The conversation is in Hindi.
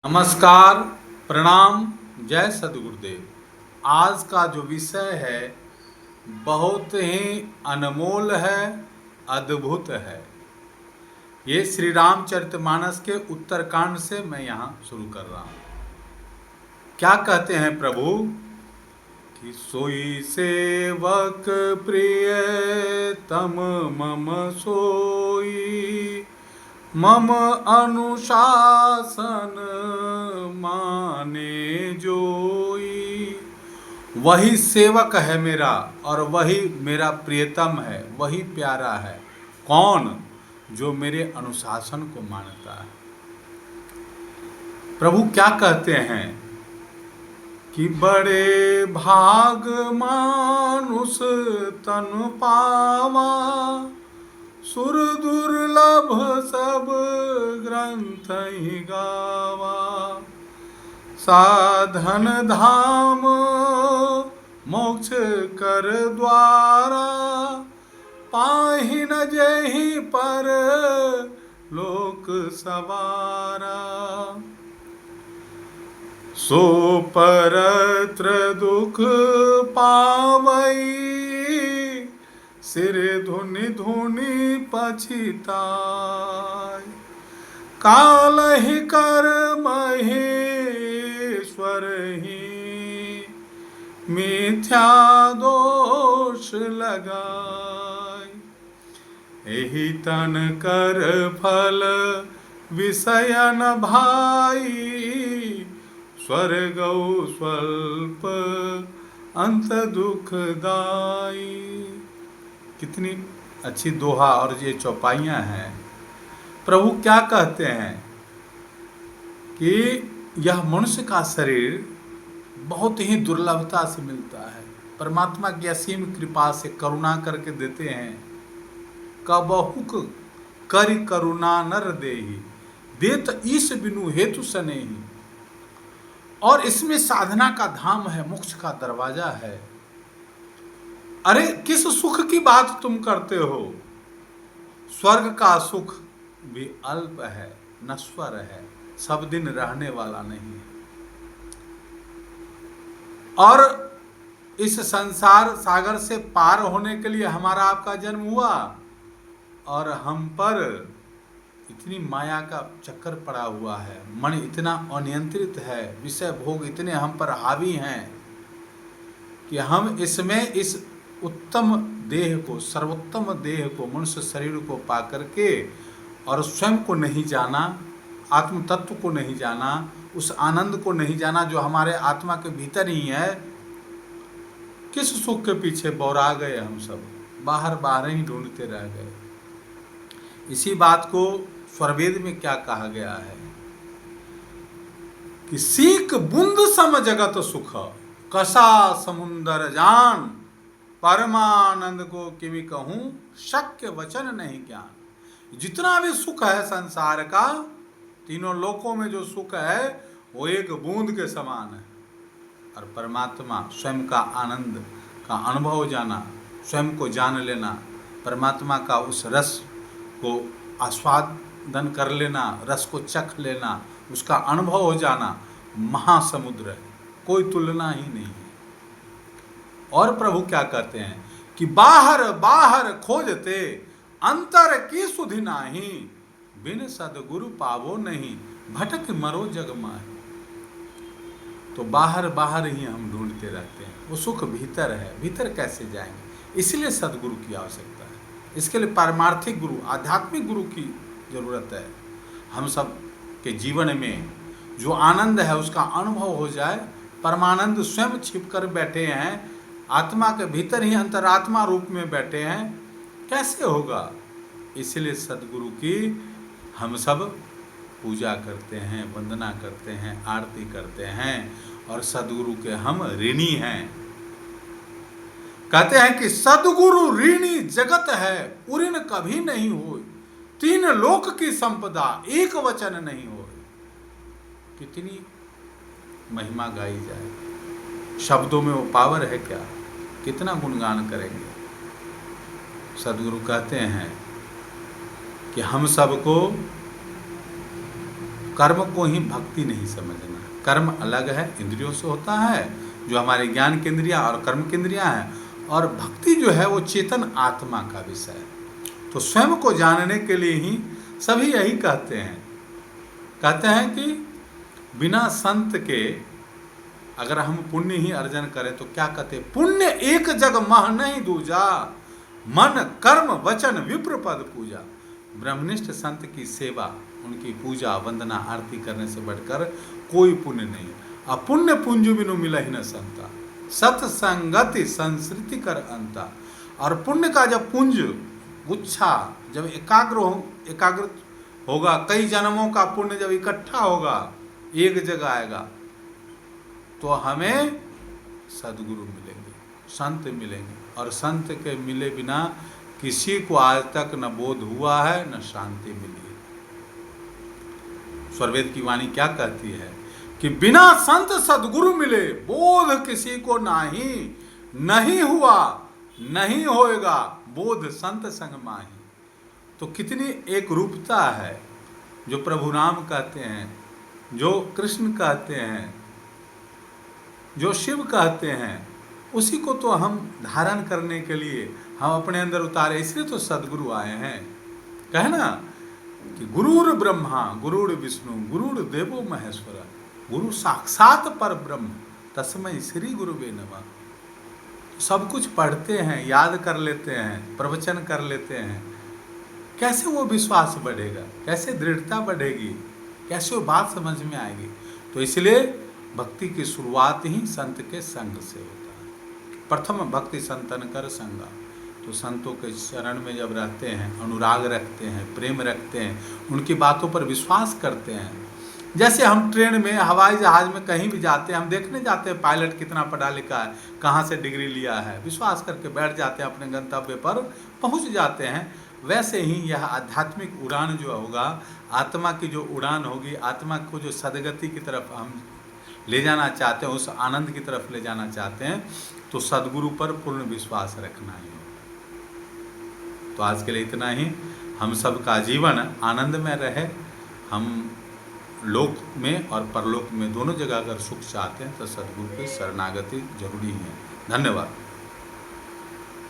नमस्कार, प्रणाम, जय सद्गुरुदेव। आज का जो विषय है बहुत ही अनमोल है, अद्भुत है। ये श्री रामचरितमानस के उत्तरकांड से मैं यहाँ शुरू कर रहा हूँ। क्या कहते हैं प्रभु कि सोई सेवक प्रिय तम मम सोई, मम अनुशासन माने जोई। वही सेवक है मेरा और वही मेरा प्रियतम है, वही प्यारा है। कौन? जो मेरे अनुशासन को मानता है। प्रभु क्या कहते हैं कि बड़े भाग मानुष तन पावा, सुर दुर्लभ सब ग्रंथ ही गावा। साधन धाम मोक्ष कर द्वारा, पाहि न जेहि पर लोक सवारा। सो परत्र दुख पावई, सिर धुनि धुनि पछिताय। काल ही कर महेश्वर ही, मिथ्या दोष लगाय। एहि तन कर फल विषय न भाई, स्वर्ग स्वल्प अंत दुखदाई। कितनी अच्छी दोहा और ये चौपाइयाँ हैं। प्रभु क्या कहते हैं कि यह मनुष्य का शरीर बहुत ही दुर्लभता से मिलता है। परमात्मा की असीम कृपा से करुणा करके देते हैं। कबहुक करि करुणा नर देहि, देत ईश बिनु हेतु सनेहि। और इसमें साधना का धाम है, मोक्ष का दरवाजा है। अरे किस सुख की बात तुम करते हो? स्वर्ग का सुख भी अल्प है, नश्वर है, सब दिन रहने वाला नहीं है। और इस संसार सागर से पार होने के लिए हमारा आपका जन्म हुआ, और हम पर इतनी माया का चक्कर पड़ा हुआ है। मन इतना अनियंत्रित है, विषय भोग इतने हम पर हावी हैं कि हम इसमें इस उत्तम देह को, सर्वोत्तम देह को, मनुष्य शरीर को पा करके और स्वयं को नहीं जाना, आत्म तत्व को नहीं जाना, उस आनंद को नहीं जाना जो हमारे आत्मा के भीतर ही है। किस सुख के पीछे बौरा गए हम सब, बाहर बाहर ही ढूंढते रह गए। इसी बात को स्वरवेद में क्या कहा गया है कि सीख बुंद सम जगत सुख, कसा समुंदर जान। परमानंद को किमि कहूं, शक्य वचन नहीं ज्ञान। जितना भी सुख है संसार का, तीनों लोकों में जो सुख है वो एक बूंद के समान है। और परमात्मा स्वयं का आनंद का अनुभव हो जाना, स्वयं को जान लेना, परमात्मा का उस रस को आस्वादन कर लेना, रस को चख लेना, उसका अनुभव हो जाना, महासमुद्र है, कोई तुलना ही नहीं है। और प्रभु क्या कहते हैं कि बाहर बाहर खोजते, अंतर की सुधि नाही। बिन सद्गुरु पावो नहीं, भटक मरो जग माही। तो बाहर बाहर ही हम ढूंढते रहते हैं, वो सुख भीतर है। भीतर कैसे जाएंगे? इसलिए सद्गुरु की आवश्यकता है। इसके लिए पारमार्थिक गुरु, आध्यात्मिक गुरु की जरूरत है। हम सब के जीवन में जो आनंद है उसका अनुभव हो जाए। परमानंद स्वयं छिप कर बैठे हैं, आत्मा के भीतर ही अंतरात्मा रूप में बैठे हैं, कैसे होगा? इसलिए सद्गुरु की हम सब पूजा करते हैं, वंदना करते हैं, आरती करते हैं, और सद्गुरु के हम ऋणी हैं। कहते हैं कि सद्गुरु ऋणी जगत है, उऋण कभी नहीं हो। तीन लोक की संपदा, एक वचन नहीं हो। कितनी महिमा गाई जाए, शब्दों में वो पावर है क्या? कितना गुणगान करेंगे। सद्गुरु कहते हैं कि हम सबको कर्म को ही भक्ति नहीं समझना। कर्म अलग है, इंद्रियों से होता है, जो हमारे ज्ञान के इंद्रियाँ और कर्म के इंद्रियाँ हैं, और भक्ति जो है वो चेतन आत्मा का विषय है। तो स्वयं को जानने के लिए ही सभी यही कहते हैं कि बिना संत के अगर हम पुण्य ही अर्जन करें तो क्या कहते हैं, पुण्य एक जग मह नहीं दूजा, मन कर्म वचन विप्र पद पूजा। ब्रह्मनिष्ठ संत की सेवा, उनकी पूजा वंदना आरती करने से बढ़कर कोई पुण्य नहीं। अपुण्य पुंज बिनु मिलहि न संता, सत्संगति संस्कृति कर अंता। और पुण्य का जब पुंज गुच्छा जब एकाग्र होगा, कई जन्मों का पुण्य जब इकट्ठा होगा, एक जगह आएगा, तो हमें सदगुरु मिलेंगे, संत मिलेंगे। और संत के मिले बिना किसी को आज तक न बोध हुआ है न शांति मिली है। स्वरवेद की वाणी क्या कहती है कि बिना संत सदगुरु मिले बोध किसी को नहीं हुआ नहीं होएगा, बोध संत संग माही। तो कितनी एक रूपता है, जो प्रभु राम कहते हैं, जो कृष्ण कहते हैं, जो शिव कहते हैं, उसी को तो हम धारण करने के लिए हम अपने अंदर उतारे। इसलिए तो सदगुरु आए हैं। कहे ना कि गुरुर ब्रह्मा गुरुर विष्णु गुरुर देवो महेश्वर, गुरु साक्षात पर ब्रह्म तस्मै श्री गुरुवे नमः। सब कुछ पढ़ते हैं, याद कर लेते हैं, प्रवचन कर लेते हैं, कैसे वो विश्वास बढ़ेगा, कैसे दृढ़ता बढ़ेगी, कैसे वो बात समझ में आएगी। तो इसलिए भक्ति की शुरुआत ही संत के संग से होता है। प्रथम भक्ति संतन कर संगा। तो संतों के शरण में जब रहते हैं, अनुराग रखते हैं, प्रेम रखते हैं, उनकी बातों पर विश्वास करते हैं। जैसे हम ट्रेन में, हवाई जहाज में कहीं भी जाते हैं, हम देखने जाते हैं पायलट कितना पढ़ा लिखा है, कहाँ से डिग्री लिया है, विश्वास करके बैठ जाते हैं, अपने गंतव्य पर पहुँच जाते हैं। वैसे ही यह आध्यात्मिक उड़ान जो होगा, आत्मा की जो उड़ान होगी, आत्मा को जो सदगति की तरफ हम ले जाना चाहते हैं, उस आनंद की तरफ ले जाना चाहते हैं, तो सदगुरु पर पूर्ण विश्वास रखना ही। तो आज के लिए इतना ही। हम सबका जीवन आनंद में रहे। हम लोक में और परलोक में दोनों जगह अगर सुख चाहते हैं तो सदगुरु की शरणागति जरूरी है। धन्यवाद।